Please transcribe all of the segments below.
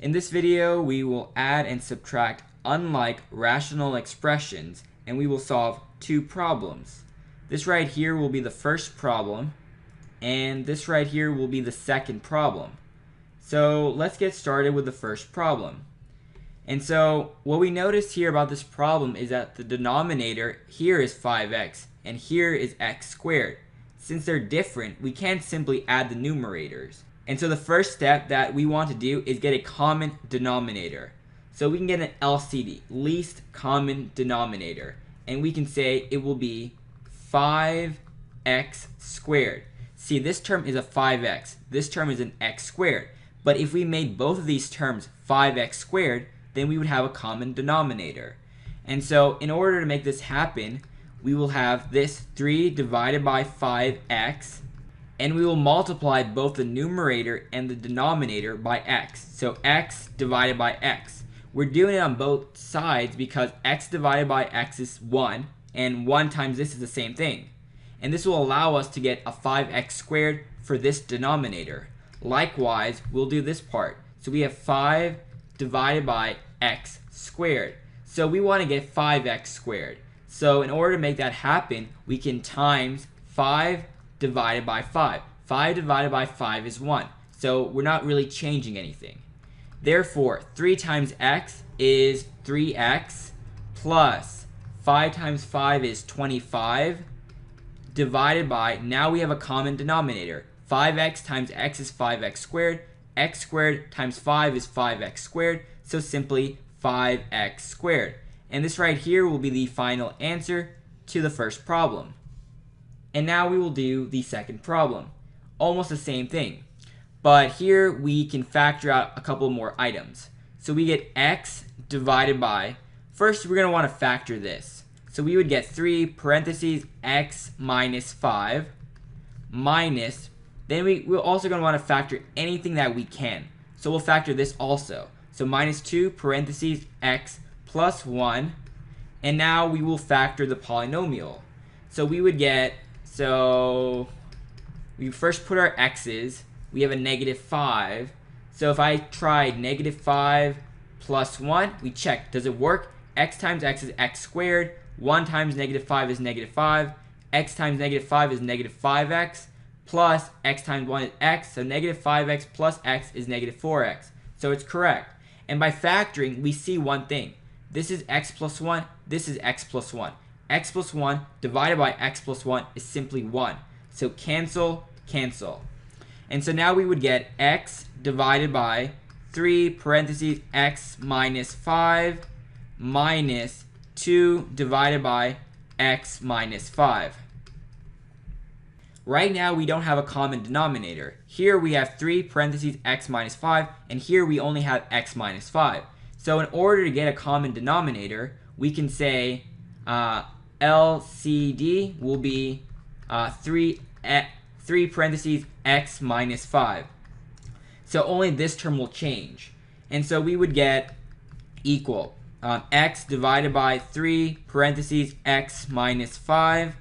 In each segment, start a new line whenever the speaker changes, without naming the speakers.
In this video, we will add and subtract unlike rational expressions, and we will solve two problems. This right here will be the first problem, and this right here will be the second problem. So let's get started with the first problem. And so what we notice here about this problem is that the denominator here is 5x and here is x squared. Since they're different, we can't simply add the numerators. And so the first step that we want to do is get a common denominator. So we can get an LCD, least common denominator, and we can say it will be 5x squared. See, this term is a 5x, this term is an x squared. But if we made both of these terms 5x squared, then we would have a common denominator. And so in order to make this happen, we will have this 3 divided by 5x, and we will multiply both the numerator and the denominator by x. So x divided by x. We're doing it on both sides because x divided by x is 1, and 1 times this is the same thing. And this will allow us to get a 5x squared for this denominator. Likewise, we'll do this part. So we have 5 divided by x squared. So we want to get 5x squared. So in order to make that happen, we can times 5 divided by 5. 5 divided by 5 is 1. So we're not really changing anything. Therefore, 3 times x is 3x plus 5 times 5 is 25 divided by, now we have a common denominator. 5x times x is 5x squared. X squared times 5 is 5x squared. So simply 5x squared. And this right here will be the final answer to the first problem. And now we will do the second problem. Almost the same thing. But here we can factor out a couple more items. So we get x divided by, first we're going to want to factor this. So we would get 3 parentheses x minus 5 minus, then we're also going to want to factor anything that we can. So we'll factor this also. So minus 2 parentheses x plus 1, and now we will factor the polynomial. So we would get, so we first put our x's, we have a negative 5. So if I tried negative 5 plus 1, we check, does it work? X times x is x squared, 1 times negative 5 is negative 5, x times negative 5 is negative 5x, plus x times 1 is x, so negative 5x plus x is negative 4x. So it's correct. And by factoring, we see one thing. This is x plus 1, this is x plus 1. X plus 1 divided by x plus 1 is simply 1. So cancel, cancel. And so now we would get x divided by 3 parentheses x minus 5 minus 2 divided by x minus 5. Right now we don't have a common denominator. Here we have 3 parentheses x minus 5, and here we only have x minus 5. So in order to get a common denominator, we can say LCD will be 3 parentheses x minus 5. So only this term will change. And so we would get equal x divided by 3 parentheses x minus 5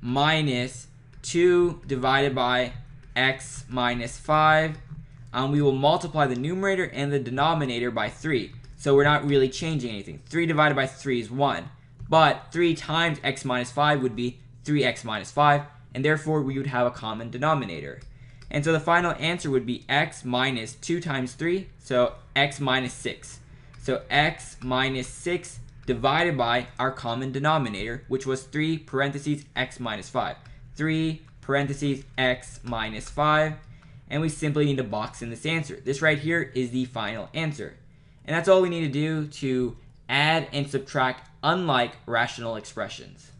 minus 2 divided by x minus 5. We will multiply the numerator and the denominator by 3. So we're not really changing anything. 3 divided by 3 is 1. But 3 times x minus 5 would be 3x minus 5. And therefore we would have a common denominator. And so the final answer would be x minus 2 times 3. So x minus 6. So x minus 6 divided by our common denominator, which was 3 parentheses x minus 5. 3 parentheses x minus 5, and we simply need to box in this answer. This right here is the final answer. And that's all we need to do to add and subtract unlike rational expressions.